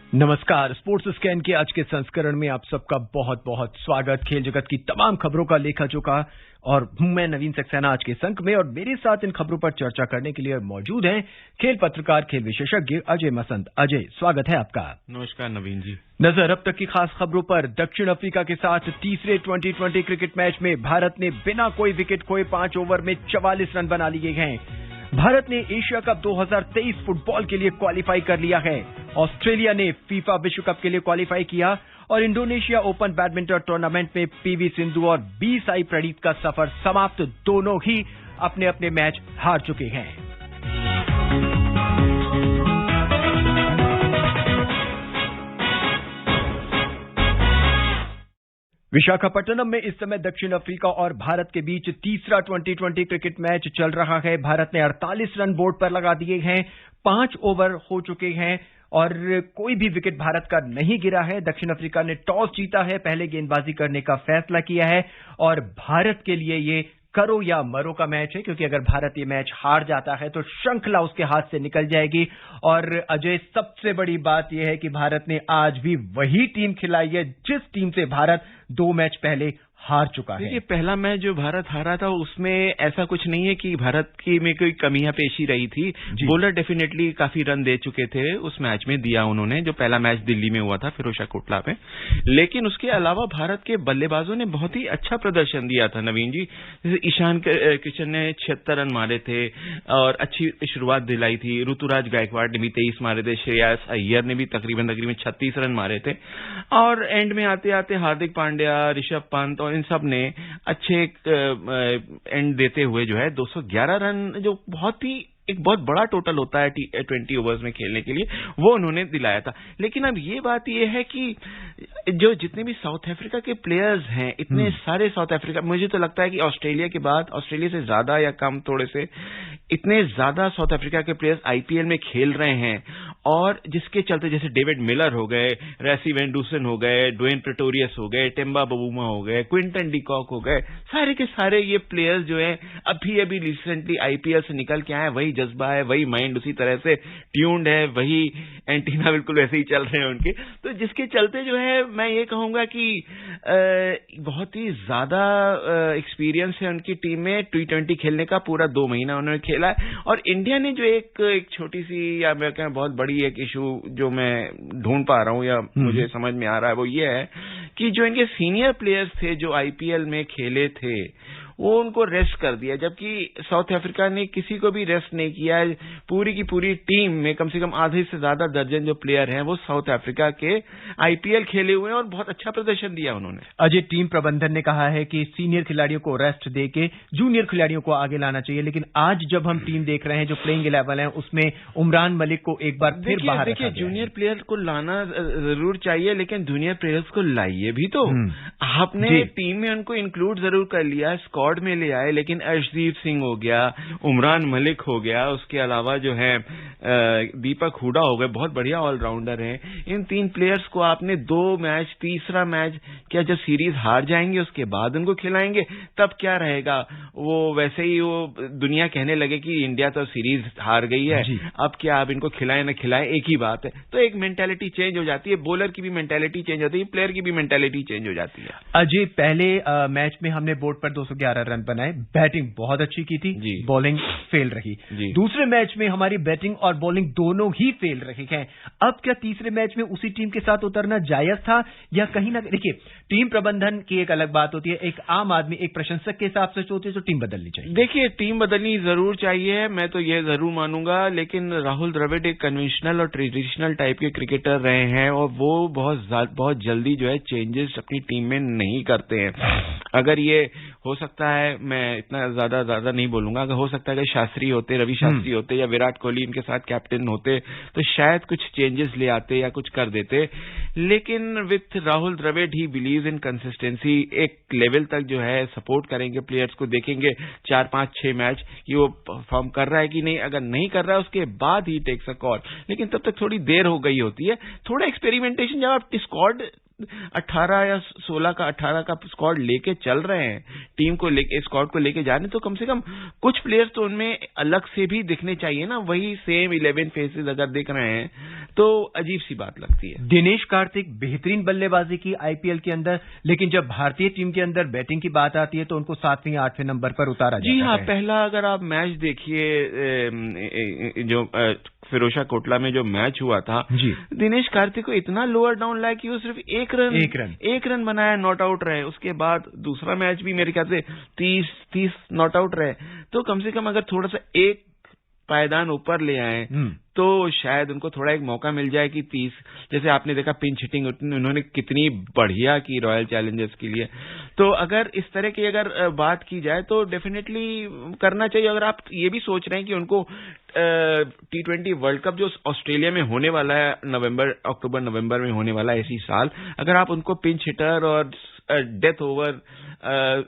नमस्कार। Sports scan के आज के संस्करण में आप सबका बहुत बहुत स्वागत। खेल जगत की तमाम खबरों का लेखा जोखा और मैं नवीन सक्सेना आज के संक में, और मेरे साथ इन खबरों पर चर्चा करने के लिए मौजूद हैं खेल पत्रकार, खेल विशेषज्ञ अजय मसंद। अजय, स्वागत है आपका। नमस्कार नवीन जी। नजर अब तक की खास खबरों पर। दक्षिण अफ्रीका के साथ तीसरे T20 क्रिकेट मैच में भारत ने बिना कोई विकेट खोए 5 ओवर में 44 रन बना लिए हैं। भारत ने एशिया कप 2023 फुटबॉल के लिए क्वालिफाई कर लिया है। ऑस्ट्रेलिया ने फीफा विश्व कप के लिए क्वालिफाई किया और इंडोनेशिया ओपन बैडमिंटन टूर्नामेंट में पीवी सिंधु और बी साई प्रणीत का सफर समाप्त। दोनों ही अपने अपने मैच हार चुके हैं। विशाखापट्टनम में इस समय दक्षिण अफ्रीका और भारत के बीच तीसरा T20 क्रिकेट मैच चल रहा है। भारत ने 48 रन बोर्ड पर लगा दिए हैं। 5 ओवर हो चुके हैं और कोई भी विकेट भारत का नहीं गिरा है। दक्षिण अफ्रीका ने टॉस जीता है, पहले गेंदबाजी करने का फैसला किया है और भारत के लिए ये करो या मरो का मैच है, क्योंकि अगर भारत ये मैच हार जाता है तो श्रृंखला उसके हाथ से निकल जाएगी। और अजय, सबसे बड़ी बात यह है कि भारत ने आज भी वही टीम खिलाई है जिस टीम से भारत 2 मैच पहले हार चुका है। देखिए, पहला मैच जो भारत हारा था उसमें ऐसा कुछ नहीं है कि भारत की में कोई कमियां पेशी रही थी। बॉलर डेफिनेटली काफी रन दे चुके थे उस मैच में, दिया उन्होंने, जो पहला मैच दिल्ली में हुआ था फिरोजशाह कोटला पे। लेकिन उसके अलावा भारत के बल्लेबाजों ने बहुत ही अच्छा प्रदर्शन दिया था नवीन जी। जैसे ईशान किशन ने 76 रन मारे थे और अच्छी शुरुआत दिलाई थी। ऋतुराज गायकवाड़ ने भी 23 मारे थे। श्रेयस अय्यर ने भी तकरीबन 36 रन मारे थे। और एंड में आते आते हार्दिक पांड्या, ऋषभ पंत और इन सब ने अच्छे एंड देते हुए जो है 211 रन, जो एक बहुत बड़ा टोटल होता है 20 ओवर्स में खेलने के लिए, वो उन्होंने दिलाया था। लेकिन अब ये बात ये है कि जो जितने भी साउथ अफ्रीका के प्लेयर्स हैं, इतने सारे साउथ अफ्रीका, मुझे तो लगता है कि ऑस्ट्रेलिया के बाद, ऑस्ट्रेलिया से ज्यादा या कम थोड़े से, इतने ज्यादा साउथ अफ्रीका के प्लेयर्स आईपीएल में खेल रहे हैं। और जिसके चलते जैसे डेविड मिलर हो गए, रेसी वैन डूसन हो गए, ड्वेन प्रेटोरियस हो गए, टेम्बा बबूमा हो गए, क्विंटन डिकॉक हो गए, सारे के सारे ये प्लेयर्स जो है अभी रिसेंटली आईपीएल से निकल के आए। वही जज्बा है, वही माइंड उसी तरह से ट्यून्ड है, वही एंटीना बिल्कुल वैसे ही चल रहे हैं उनके। तो जिसके चलते जो है मैं ये कहूंगा कि बहुत ही ज्यादा एक्सपीरियंस है उनकी टीम में T20 खेलने का। पूरा 2 महीना उन्होंने खेला है। और इंडिया ने जो एक छोटी सी, या मैं कहूं बहुत बड़ी एक इशू जो मैं ढूंढ पा रहा हूं या मुझे समझ में आ रहा है, वो ये है कि जो इनके सीनियर प्लेयर्स थे जो आईपीएल में खेले थे, वो उनको रेस्ट कर दिया, जबकि साउथ अफ्रीका ने किसी को भी रेस्ट नहीं किया है। पूरी की पूरी टीम में कम से कम आधे से ज्यादा दर्जन जो प्लेयर हैं वो साउथ अफ्रीका के आईपीएल खेले हुए हैं और बहुत अच्छा प्रदर्शन दिया उन्होंने। अजय, टीम प्रबंधन ने कहा है कि सीनियर खिलाड़ियों को रेस्ट देके जूनियर खिलाड़ियों को आगे लाना चाहिए, लेकिन आज जब हम टीम देख रहे हैं जो प्लेइंग 11 है उसमें उमरान मलिक को एक बार फिर बाहर रखा गया है। जूनियर प्लेयर को लाना जरूर चाहिए, लेकिन जूनियर प्लेयर्स को लाइए भी तो। आपने टीम में उनको इंक्लूड जरूर कर लिया, स्क्वाड में ले आए, लेकिन अर्शदीप सिंह हो गया, उमरान मलिक हो गया, उसके अलावा जो है दीपक हुडा हो गए, बहुत बढ़िया ऑलराउंडर हैं। इन 3 प्लेयर्स को आपने 2 मैच, तीसरा मैच, क्या जब सीरीज हार जाएंगे उसके बाद उनको खिलाएंगे, तब क्या रहेगा? वो वैसे ही वो दुनिया कहने लगे कि इंडिया तो सीरीज हार गई है, अब क्या आप इनको खिलाएं ना खिलाएं, एक ही बात है। तो एक मेंटालिटी चेंज हो जाती है, बॉलर की भी मेंटालिटी चेंज होती है, प्लेयर की भी मेंटालिटी चेंज हो जाती है। अजय, पहले मैच में हमने बोर्ड पर 211 रन बनाए, बैटिंग बहुत अच्छी की थी, बॉलिंग फेल रही। दूसरे मैच में हमारी बैटिंग और बॉलिंग दोनों ही फेल रही हैं। अब क्या तीसरे मैच में उसी टीम के साथ उतरना जायज था, या कहीं ना, देखिए, टीम प्रबंधन की एक अलग बात होती है, एक आम आदमी, एक प्रशंसक के हिसाब से सोचे तो टीम बदलनी चाहिए। देखिए, टीम बदलनी जरूर चाहिए, मैं तो ये जरूर मानूंगा, लेकिन राहुल द्रविड़ एक कन्वेंशनल और ट्रेडिशनल टाइप के क्रिकेटर रहे हैं और वो बहुत जल्दी जो है चेंजेस अपनी टीम में नहीं करते हैं। अगर ये हो सकता है, मैं इतना ज्यादा नहीं बोलूंगा, अगर हो सकता है कि शास्त्री होते, रवि शास्त्री होते या विराट कोहली इनके साथ कैप्टन होते तो शायद कुछ चेंजेस ले आते या कुछ कर देते। लेकिन with Rahul Dravid he believe in consistency, एक लेवल तक जो है सपोर्ट करेंगे प्लेयर्स को, देखेंगे 4, 5, 6 मैच कि वो परफॉर्म कर रहा है कि नहीं। अगर नहीं कर रहा है उसके बाद ही टेक्स अ कॉल, लेकिन तब तक थोड़ी देर हो गई होती है। थोड़ा एक्सपेरिमेंटेशन, जब आप स्क्वाड 18 या 16 का 18 का स्क्वाड लेके चल रहे हैं, टीम को लेके, स्क्वाड को लेके जा रहे हैं, तो कम से कम कुछ प्लेयर्स तो उनमें अलग से भी दिखने चाहिए ना। वही सेम 11 फेसेस अगर दिख रहे हैं तो अजीब सी बात लगती है। दिनेश कार्तिक बेहतरीन बल्लेबाजी की आईपीएल के अंदर, लेकिन जब भारतीय टीम के अंदर बैटिंग की बात आती है तो उनको 7वें 8वें नंबर पर उतारा जाता है। जी हाँ, पहला अगर आप मैच देखिए जो फिरोशा कोटला में जो मैच हुआ था, दिनेश कार्तिक को इतना लोअर डाउन लाया कि वो सिर्फ एक रन बनाया, नॉट आउट रहे। उसके बाद दूसरा मैच भी मेरे ख्याल से 30 नॉट आउट रहे। तो कम से कम अगर थोड़ा सा एक पायदान ऊपर ले आए तो शायद उनको थोड़ा एक मौका मिल जाए कि 30, जैसे आपने देखा पिंच हिटिंग उन्होंने कितनी बढ़िया की रॉयल चैलेंजर्स के लिए। तो अगर इस तरह की अगर बात की जाए तो डेफिनेटली करना चाहिए। अगर आप ये भी सोच रहे हैं कि उनको T20 वर्ल्ड कप जो ऑस्ट्रेलिया में होने वाला है अक्टूबर नवंबर में होने वाला है इसी साल, अगर आप उनको पिंच हिटर और डेथ ओवर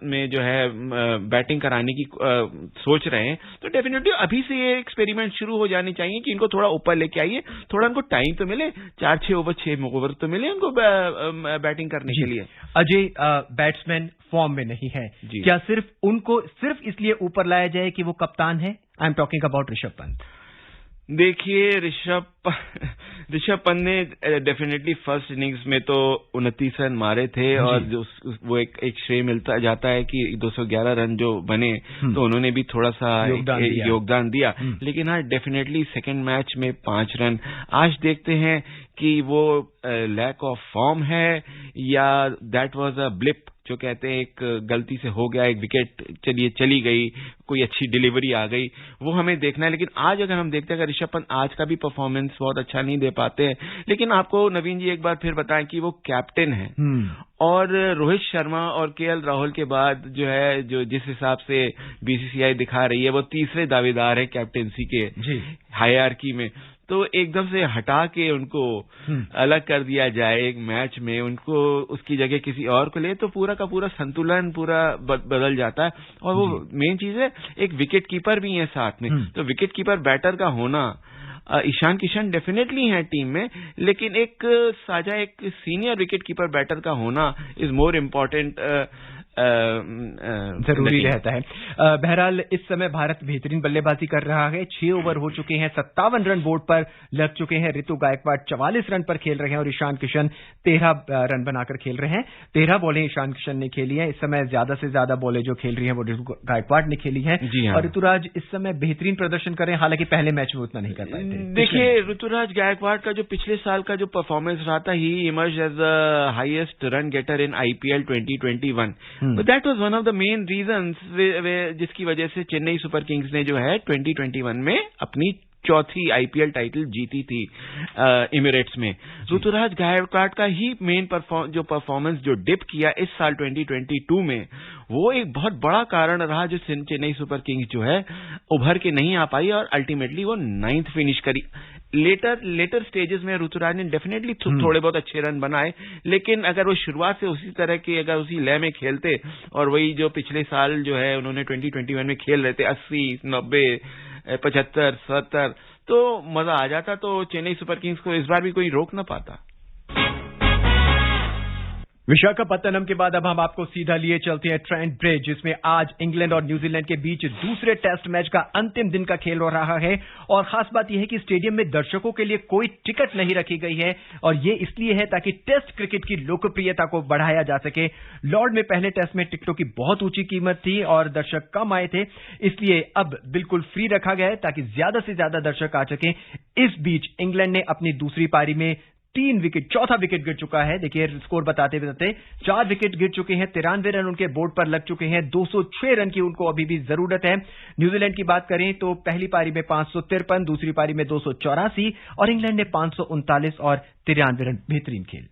में जो है बैटिंग कराने की सोच रहे हैं तो डेफिनेटली अभी से ये एक्सपेरिमेंट शुरू हो जाने चाहिए कि इनको थोड़ा ऊपर लेके आइए, थोड़ा उनको टाइम तो मिले, 4-6 ओवर 6 ओवर तो मिले उनको बैटिंग करने के लिए। अजय, बैट्समैन फॉर्म में नहीं है, क्या सिर्फ उनको सिर्फ इसलिए ऊपर लाया जाए कि वो कप्तान है? I am talking about Rishabh Pant. देखिए, ऋषभ पंत ने डेफिनेटली फर्स्ट इनिंग्स में तो 29 रन मारे थे और वो एक श्रेय मिलता जाता है कि 211 रन जो बने तो उन्होंने भी थोड़ा सा योगदान दिया। लेकिन हाँ, डेफिनेटली सेकंड मैच में 5 रन। आज देखते हैं कि वो लैक ऑफ फॉर्म है या दैट वाज अ ब्लिप, जो कहते हैं एक गलती से हो गया, एक विकेट चली गई, कोई अच्छी डिलीवरी आ गई, वो हमें देखना है। लेकिन आज अगर हम देखते हैं अगर ऋषभ पंत आज का भी परफॉर्मेंस बहुत अच्छा नहीं दे पाते हैं, लेकिन आपको नवीन जी एक बार फिर बताएं कि वो कैप्टन है और रोहित शर्मा और केएल राहुल के बाद जो है जो जिस हिसाब से बीसीसीआई दिखा रही है वो तीसरे दावेदार है कैप्टेंसी के हायरार्की में। तो एकदम से हटा के उनको अलग कर दिया जाए एक मैच में, उनको उसकी जगह किसी और को ले तो पूरा का पूरा संतुलन पूरा बदल जाता है। और वो मेन चीज है, एक विकेट कीपर भी है साथ में, तो विकेट कीपर बैटर का होना, ईशान किशन डेफिनेटली है टीम में, लेकिन एक सीनियर विकेट कीपर बैटर का होना इज मोर इम्पोर्टेंट जरूरी रहता है। बहरहाल इस समय भारत बेहतरीन बल्लेबाजी कर रहा है। 6 ओवर हो चुके हैं, 57 रन बोर्ड पर लग चुके हैं। ऋतु गायकवाड़ 44 रन पर खेल रहे हैं और ईशान किशन 13 रन बनाकर खेल रहे हैं। 13 बॉलें ईशान किशन ने खेली हैं। इस समय ज्यादा से ज्यादा बॉलें जो खेल रही हैं वो ऋतु गायकवाड़ ने खेली हैं। और ऋतुराज इस समय बेहतरीन प्रदर्शन कर रहे हैं, हालांकि पहले मैच में उतना नहीं कर पाए थे। देखिए, ऋतुराज गायकवाड़ का जो पिछले साल का जो परफॉर्मेंस रहा था, he emerge as the highest run getter in IPL 2021। That was one of the main reasons जिसकी वजह से चेन्नई सुपर किंग्स ने जो है 2021 में अपनी चौथी IPL टाइटल जीती थी इमिरेट्स में। ऋतुराज गायकवाड़ का ही मेन जो परफॉर्मेंस जो डिप किया इस साल 2022 में, वो एक बहुत बड़ा कारण रहा जो चेन्नई सुपर किंग्स जो है उभर के नहीं आ पाई और अल्टीमेटली वो 9th फिनिश करी। लेटर स्टेजेस में ऋतुराज ने डेफिनेटली थोड़े बहुत अच्छे रन बनाए, लेकिन अगर वो शुरुआत से उसी तरह के अगर उसी लय में खेलते और वही जो पिछले साल जो है उन्होंने 2021 में खेल रहे थे 80, 90, 75, 70, तो मजा आ जाता। तो चेन्नई सुपर किंग्स को इस बार भी कोई रोक ना पाता। विशाखापत्तनम के बाद अब हम आपको सीधा लिए चलते हैं ट्रेंट ब्रिज, जिसमें आज इंग्लैंड और न्यूजीलैंड के बीच दूसरे टेस्ट मैच का अंतिम दिन का खेल हो रहा है। और खास बात यह है कि स्टेडियम में दर्शकों के लिए कोई टिकट नहीं रखी गई है और ये इसलिए है ताकि टेस्ट क्रिकेट की लोकप्रियता को बढ़ाया जा सके। लॉर्ड में पहले टेस्ट में टिकटों की बहुत ऊंची कीमत थी और दर्शक कम आए थे, इसलिए अब बिल्कुल फ्री रखा गया है ताकि ज्यादा से ज्यादा दर्शक आ सके। इस बीच इंग्लैंड ने अपनी दूसरी पारी में 3 विकेट, चौथा विकेट गिर चुका है। देखिए स्कोर बताते 4 विकेट गिर चुके हैं, 93 रन उनके बोर्ड पर लग चुके हैं, 206 रन की उनको अभी भी जरूरत है। न्यूजीलैंड की बात करें तो पहली पारी में 553, दूसरी पारी में 284 और इंग्लैंड ने 539 और 93 रन। बेहतरीन खेल।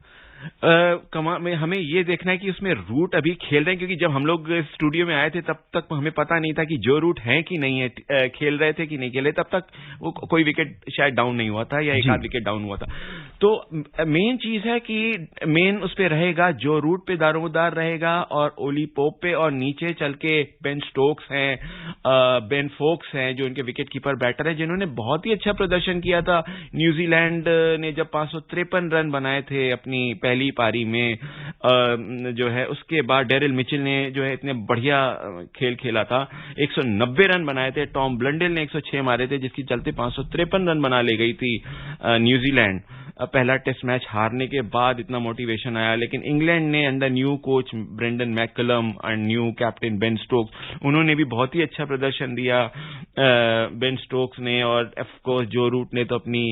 में हमें ये देखना है कि उसमें रूट अभी खेल रहे हैं, क्योंकि जब हम लोग स्टूडियो में आए थे तब तक हमें पता नहीं था कि जो रूट है कि नहीं है, खेल रहे थे कि नहीं खेले, तब तक वो कोई विकेट शायद डाउन नहीं हुआ था या एक आध विकेट डाउन हुआ था। तो मेन चीज है कि मेन उस पे रहेगा जो रूट पे दारोमदार रहेगा और ओली पोप पे, और नीचे चल के बेन स्टोक्स हैं, बेन फोक्स हैं जो इनके विकेट कीपर बैटर हैं, जिन्होंने बहुत ही अच्छा प्रदर्शन किया था। न्यूजीलैंड ने जब 553 रन बनाए थे अपनी पहली पारी में जो है। उसके बाद डेरिल मिचेल ने जो है इतने बढ़िया खेल खेला था, 190 रन बनाए थे। टॉम ब्लंडेल ने 106 मारे थे, जिसकी चलते 553 रन बना ले गई थी न्यूजीलैंड। पहला टेस्ट मैच हारने के बाद इतना मोटिवेशन आया, लेकिन इंग्लैंड ने under new coach Brendon McCullum and new captain Ben Stokes, उन्होंने भी बहुत ही अच्छा प्रदर्शन दिया बेन स्टोक्स ने। और ऑफ कोर्स जो रूट ने तो अपनी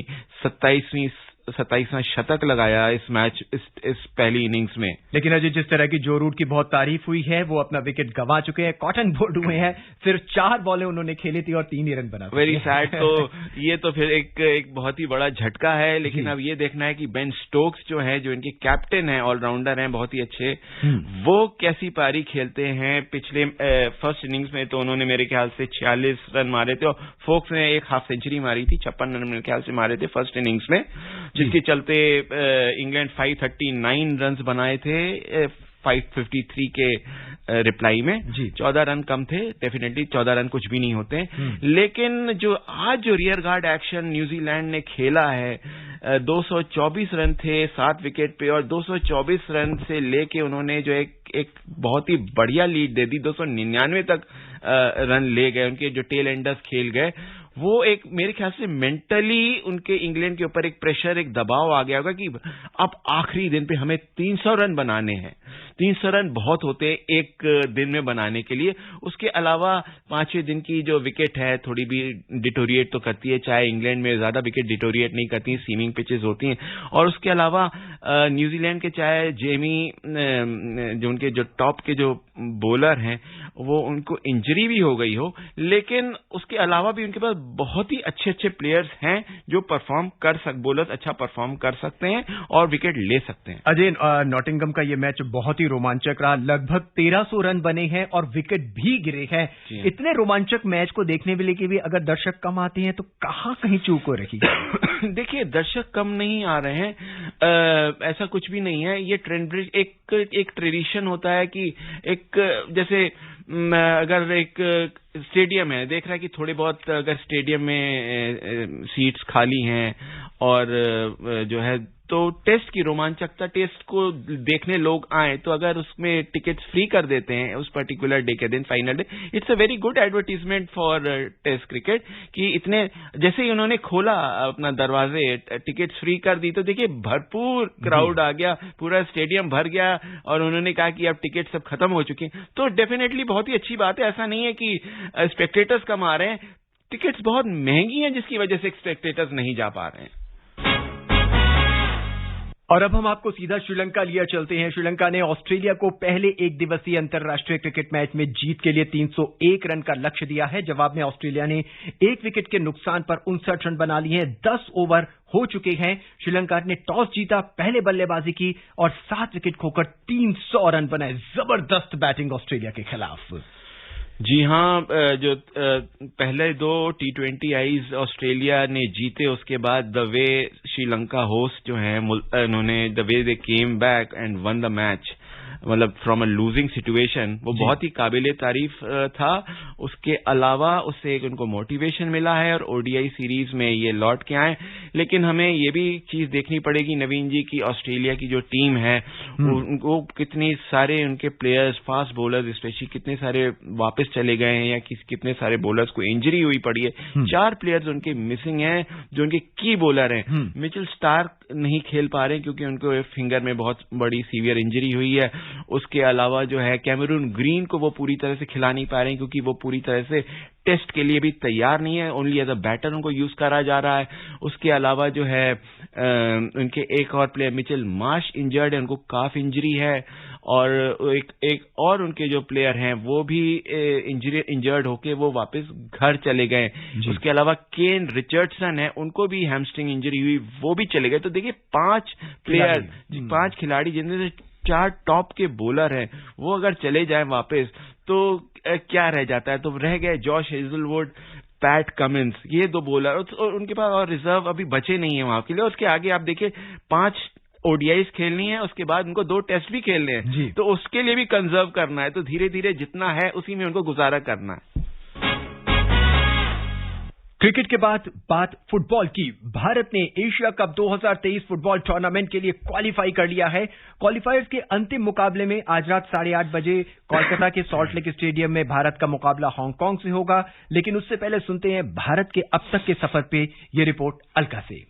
27वां शतक लगाया इस मैच इस पहली इनिंग्स में। लेकिन अजय, जिस तरह की जो रूट की बहुत तारीफ हुई है, वो अपना विकेट गंवा चुके हैं, कॉटन बोल्ड हुए हैं। सिर्फ 4 बॉलें उन्होंने खेली थी और 3 ही रन बना। Very sad. तो ये तो फिर एक बहुत ही बड़ा झटका है। लेकिन अब ये देखना है कि बेन स्टोक्स जो है, जो इनके कैप्टन है, ऑलराउंडर हैं बहुत ही अच्छे, वो कैसी पारी खेलते हैं। पिछले फर्स्ट इनिंग्स में तो उन्होंने मेरे ख्याल से 46 रन मारे थे और फोक्स ने एक हाफ सेंचुरी मारी थी, 56 रन मेरे ख्याल से मारे थे फर्स्ट इनिंग्स में, जिसके चलते इंग्लैंड 539 रन बनाए थे 553 के रिप्लाई में। 14 रन कम थे, डेफिनेटली 14 रन कुछ भी नहीं होते। लेकिन जो आज जो रियर गार्ड एक्शन न्यूजीलैंड ने खेला है, 224 रन थे 7 विकेट पे, और 224 रन से लेके उन्होंने जो एक बहुत ही बढ़िया लीड दे दी, 299 तक रन ले गए। उनके जो टेल एंडर्स खेल गए, वो एक मेरे ख्याल से मेंटली उनके इंग्लैंड के ऊपर एक प्रेशर, एक दबाव आ गया होगा कि अब आखिरी दिन पे हमें 300 रन बनाने हैं। 300 रन बहुत होते हैं एक दिन में बनाने के लिए। उसके अलावा 5वें दिन की जो विकेट है थोड़ी भी डिटोरिएट तो करती है, चाहे इंग्लैंड में ज्यादा विकेट डिटोरिएट नहीं करती, सीमिंग पिचेस होती हैं। और उसके अलावा न्यूजीलैंड के चाहे जेमी, जो उनके जो टॉप के जो बॉलर हैं, वो उनको इंजरी भी हो गई हो, लेकिन उसके अलावा भी उनके पास बहुत ही अच्छे अच्छे प्लेयर्स हैं जो बॉलर्स अच्छा परफॉर्म कर सकते हैं और विकेट ले सकते हैं। अजय, नॉटिंघम का ये मैच बहुत ही रोमांचक रहा। लगभग 1300 रन बने हैं और विकेट भी गिरे हैं। इतने रोमांचक मैच को देखने के लिए कि भी अगर दर्शक कम आते हैं तो कहां कहीं चूक हो रही। देखिए, दर्शक कम नहीं आ रहे हैं, ऐसा कुछ भी नहीं है। ये ट्रेंड एक ट्रेडिशन होता है कि एक जैसे अगर एक स्टेडियम है, देख रहा है कि थोड़े बहुत अगर स्टेडियम में सीट्स खाली हैं और जो है तो टेस्ट की रोमांचकता, टेस्ट को देखने लोग आए, तो अगर उसमें टिकट्स फ्री कर देते हैं उस पर्टिकुलर डे के दिन, final day, it's a very good advertisement for test cricket. कि इतने जैसे ही उन्होंने खोला अपना दरवाजे, टिकट्स फ्री कर दी, तो देखिए भरपूर क्राउड आ गया, पूरा स्टेडियम भर गया और उन्होंने कहा कि अब टिकट सब खत्म हो चुके हैं। तो डेफिनेटली बहुत ही अच्छी बात है। ऐसा नहीं है कि स्पेक्टेटर्स कम आ रहे हैं, टिकट्स बहुत महंगी हैं जिसकी वजह से स्पेक्टेटर्स नहीं जा पा रहे हैं। और अब हम आपको सीधा श्रीलंका लिया चलते हैं। श्रीलंका ने ऑस्ट्रेलिया को पहले एक दिवसीय अंतर्राष्ट्रीय क्रिकेट मैच में जीत के लिए 301 रन का लक्ष्य दिया है। जवाब में ऑस्ट्रेलिया ने 1 विकेट के नुकसान पर 59 रन बना लिए हैं। 10 ओवर हो चुके हैं। श्रीलंका ने टॉस जीता, पहले बल्लेबाजी की और 7 विकेट खोकर 300 रन बनाए। जबरदस्त बैटिंग ऑस्ट्रेलिया के खिलाफ। जी हाँ, जो पहले 2 T20 आईज ऑस्ट्रेलिया ने जीते, उसके बाद द वे श्रीलंका होस्ट जो है, उन्होंने the way they came back and one the match, मतलब फ्रॉम अ लूजिंग सिचुएशन, वो बहुत ही काबिले तारीफ था। उसके अलावा उससे एक उनको मोटिवेशन मिला है और ओडीआई सीरीज में ये लौट के आए। लेकिन हमें ये भी चीज देखनी पड़ेगी नवीन जी की ऑस्ट्रेलिया की जो टीम है, उनको कितने सारे उनके प्लेयर्स, फास्ट बॉलर्स स्पेशली, कितने सारे वापस चले गए हैं या कितने सारे बॉलर्स को इंजरी हुई पड़ी है। 4 प्लेयर्स उनके मिसिंग हैं जो उनके की बॉलर हैं। मिचेल स्टार्क नहीं खेल पा रहे क्योंकि उनको फिंगर में बहुत बड़ी सीवियर इंजरी हुई है। उसके अलावा जो है कैमरून ग्रीन को वो पूरी तरह से खिला नहीं पा रहे हैं क्योंकि वो पूरी तरह से टेस्ट के लिए भी तैयार नहीं है, ओनली एज अ बैटर उनको यूज करा जा रहा है। उसके अलावा जो है उनके एक और प्लेयर मिचेल मार्श इंजर्ड है, उनको काफ इंजरी है। और एक और उनके जो प्लेयर हैं वो भी इंजर्ड होके वो वापस घर चले गए। उसके अलावा केन रिचर्डसन है, उनको भी हैमस्ट्रिंग इंजरी हुई, वो भी चले गए। तो देखिए 5 प्लेयर, 5 खिलाड़ी जिनमें से 4 टॉप के बॉलर हैं, वो अगर चले जाएं वापस तो क्या रह जाता है? तो रह गए जॉश हेजलवुड, पैट कमिंस, ये 2 बॉलर, और उनके पास और रिजर्व अभी बचे नहीं है वहां के लिए। उसके आगे आप देखिए 5 ओडीआईज खेलनी है, उसके बाद उनको 2 टेस्ट भी खेलने हैं, तो उसके लिए भी कंजर्व करना है। तो धीरे धीरे जितना है उसी में उनको गुजारा करना है। क्रिकेट के बाद बात फुटबॉल की। भारत ने एशिया कप 2023 फुटबॉल टूर्नामेंट के लिए क्वालिफाई कर लिया है। क्वालिफायर्स के अंतिम मुकाबले में आज रात 8:30 बजे कोलकाता के सॉल्ट लेक स्टेडियम में भारत का मुकाबला हांगकांग से होगा। लेकिन उससे पहले सुनते हैं भारत के अब तक के सफर पे ये रिपोर्ट अलका से।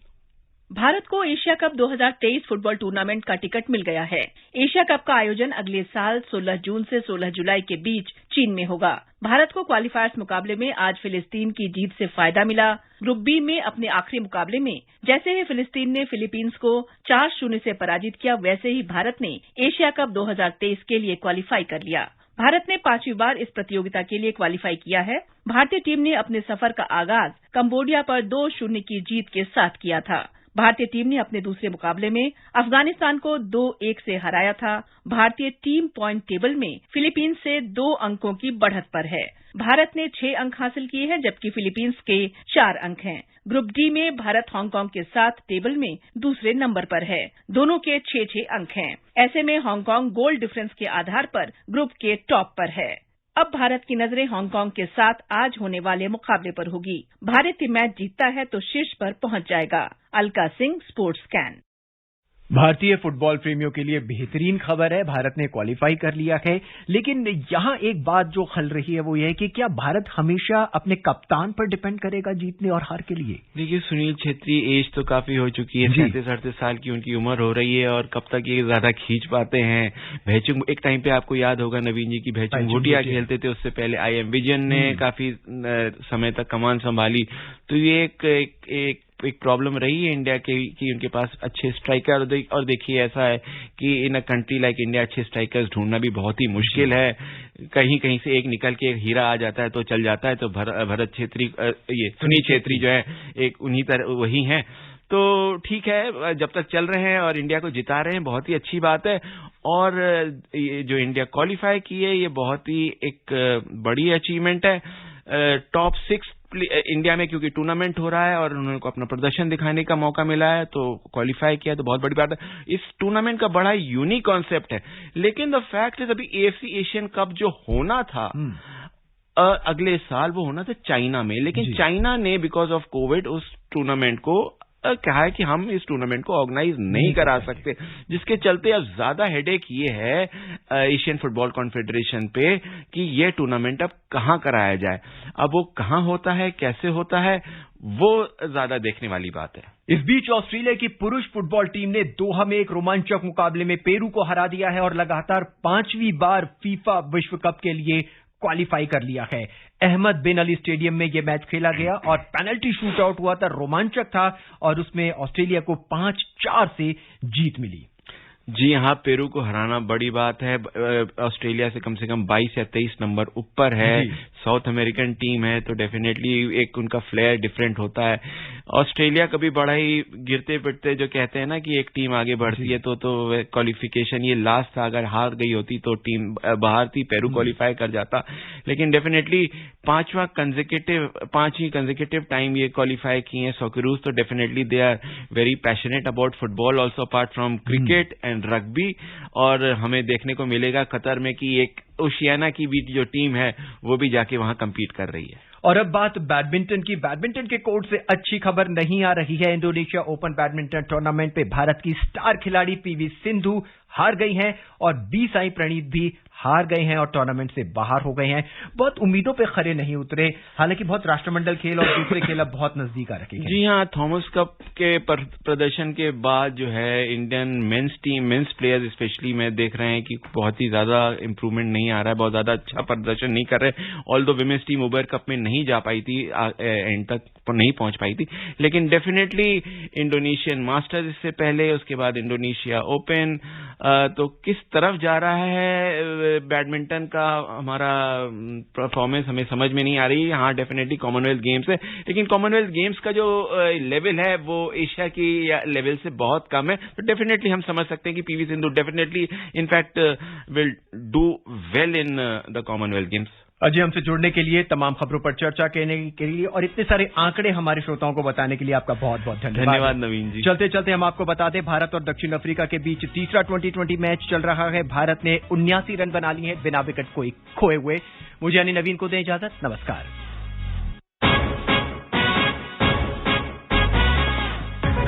भारत को एशिया कप 2023 फुटबॉल टूर्नामेंट का टिकट मिल गया है। एशिया कप का आयोजन अगले साल 16 जून से 16 जुलाई के बीच चीन में होगा। भारत को क्वालिफायर्स मुकाबले में आज फिलिस्तीन की जीत से फायदा मिला। ग्रुप बी में अपने आखिरी मुकाबले में जैसे ही फिलिस्तीन ने फिलीपींस को 4-0 से पराजित किया, वैसे ही भारत ने एशिया कप 2023 के लिए क्वालिफाई कर लिया। भारत ने 5वीं बार इस प्रतियोगिता के लिए क्वालिफाई किया है। भारतीय टीम ने अपने सफर का आगाज कंबोडिया पर 2-0 की जीत के साथ किया था। भारतीय टीम ने अपने दूसरे मुकाबले में अफगानिस्तान को 2-1 से हराया था। भारतीय टीम पॉइंट टेबल में फिलीपींस से 2 अंकों की बढ़त पर है। भारत ने 6 अंक हासिल किए हैं, जबकि फिलीपींस के 4 अंक हैं। ग्रुप डी में भारत हांगकांग के साथ टेबल में दूसरे नंबर पर है। दोनों के 6-6 अंक हैं। ऐसे में हांगकांग गोल डिफरेंस के आधार पर ग्रुप के टॉप पर है। अब भारत की नजरें हांगकांग के साथ आज होने वाले मुकाबले पर होगी। भारत ये मैच जीतता है तो शीर्ष पर पहुंच जाएगा। Alka Singh, sports scan. भारतीय फुटबॉल प्रेमियों के लिए बेहतरीन खबर है, भारत ने क्वालिफाई कर लिया है। लेकिन यहां एक बात जो खल रही है वो ये है कि क्या भारत हमेशा अपने कप्तान पर डिपेंड करेगा जीतने और हार के लिए? देखिए, सुनील छेत्री एज तो काफी हो चुकी है, 37-38 साल की उनकी उम्र हो रही है और कब तक ये ज्यादा खींच पाते हैं। भैचुंग, एक टाइम पे आपको याद होगा नवीन जी की भैचुंग भूटिया खेलते थे, उससे पहले IM विजन ने काफी समय तक कमान संभाली। तो ये एक प्रॉब्लम रही है इंडिया के कि उनके पास अच्छे स्ट्राइकर, और देखिए ऐसा है कि इन अ कंट्री लाइक इंडिया अच्छे स्ट्राइकर्स ढूंढना भी बहुत ही मुश्किल है। कहीं कहीं से एक निकल के एक हीरा आ जाता है तो चल जाता है। तो भरत छेत्री, ये सुनील छेत्री जो है एक उन्हीं तरह वही हैं। तो ठीक है, जब तक चल रहे हैं और इंडिया को जिता रहे हैं बहुत ही अच्छी बात है। और ये जो इंडिया क्वालिफाई की है ये बहुत ही एक बड़ी अचीवमेंट है। टॉप 6 इंडिया में क्योंकि टूर्नामेंट हो रहा है और उन्होंने को अपना प्रदर्शन दिखाने का मौका मिला है तो क्वालिफाई किया, तो बहुत बड़ी बात है। इस टूर्नामेंट का बड़ा यूनिक कॉन्सेप्ट है। लेकिन द फैक्ट इज अभी AFC एशियन कप जो होना था अगले साल, वो होना था चाइना में। लेकिन चाइना ने बिकॉज ऑफ कोविड उस टूर्नामेंट को कहा है कि हम इस टूर्नामेंट को ऑर्गेनाइज नहीं करा सकते, जिसके चलते अब ज्यादा हेडेक ये है एशियन फुटबॉल कॉन्फेडरेशन पे कि ये टूर्नामेंट अब कहां कराया जाए। अब वो कहां होता है, कैसे होता है, वो ज्यादा देखने वाली बात है। इस बीच ऑस्ट्रेलिया की पुरुष फुटबॉल टीम ने दोहा में एक रोमांचक मुकाबले में पेरू को हरा दिया है और लगातार 5वीं बार फीफा विश्व कप के लिए क्वालिफाई कर लिया है। अहमद बिन अली स्टेडियम में यह मैच खेला गया और पेनल्टी शूट आउट हुआ था, रोमांचक था और उसमें ऑस्ट्रेलिया को 5-4 से जीत मिली। जी हाँ, पेरू को हराना बड़ी बात है। ऑस्ट्रेलिया से कम 22 या 23 नंबर ऊपर है। साउथ अमेरिकन टीम है तो डेफिनेटली एक उनका फ्लेयर डिफरेंट होता है। ऑस्ट्रेलिया कभी बड़ा ही गिरते पिटते, जो कहते हैं ना कि एक टीम आगे बढ़ती है तो क्वालिफिकेशन ये लास्ट था, अगर हार गई होती तो टीम बाहर थी, पेरू क्वालिफाई कर जाता। लेकिन डेफिनेटली 5वीं कंसेक्यूटिव टाइम ये क्वालिफाई किए हैं सॉकरूज, तो definitely they are very passionate about football also apart from cricket and rugby. और हमें देखने को मिलेगा कतर में कि एक ओशियाना की भी जो टीम है वो भी जाके वहां कंपीट कर रही है। और अब बात बैडमिंटन की। बैडमिंटन के कोर्ट से अच्छी खबर नहीं आ रही है। इंडोनेशिया ओपन बैडमिंटन टूर्नामेंट पे भारत की स्टार खिलाड़ी PV सिंधु हार गई हैं और B साई प्रणीत भी हार गए हैं और टूर्नामेंट से बाहर हो गए हैं। बहुत उम्मीदों पे खरे नहीं उतरे, हालांकि बहुत राष्ट्रमंडल खेल और दूसरे खेल अब बहुत नजदीक आ रखे हैं। जी हाँ, थॉमस कप के प्रदर्शन के बाद जो है इंडियन मेंस प्लेयर्स स्पेशली में देख रहे हैं कि बहुत ही ज्यादा इंप्रूवमेंट नहीं आ रहा है, बहुत ज्यादा अच्छा प्रदर्शन नहीं कर रहे। ऑल्दो विमेंस टीम उबर कप में नहीं जा पाई थी, एंड तक नहीं पहुंच पाई थी, लेकिन डेफिनेटली इंडोनेशियन मास्टर्स इससे पहले, उसके बाद इंडोनेशिया ओपन, तो किस तरफ जा रहा है बैडमिंटन का हमारा परफॉर्मेंस हमें समझ में नहीं आ रही। हाँ, डेफिनेटली कॉमनवेल्थ गेम्स है, लेकिन कॉमनवेल्थ गेम्स का जो लेवल है वो एशिया की लेवल से बहुत कम है। तो डेफिनेटली हम समझ सकते हैं कि PV Sindhu definitely in fact will do well in the Commonwealth games. Ajay, हमसे जुड़ने के लिए, तमाम खबरों पर चर्चा करने के लिए और इतने सारे आंकड़े हमारे श्रोताओं को बताने के लिए आपका बहुत बहुत धन्यवाद नवीन जी। चलते चलते हम आपको बता दें, भारत और दक्षिण अफ्रीका के बीच तीसरा 2020 मैच चल रहा है। भारत ने 79 रन बना लिए हैं बिना विकेट खोए हुए। मुझे यानी नवीन को दें इजाजत, नमस्कार।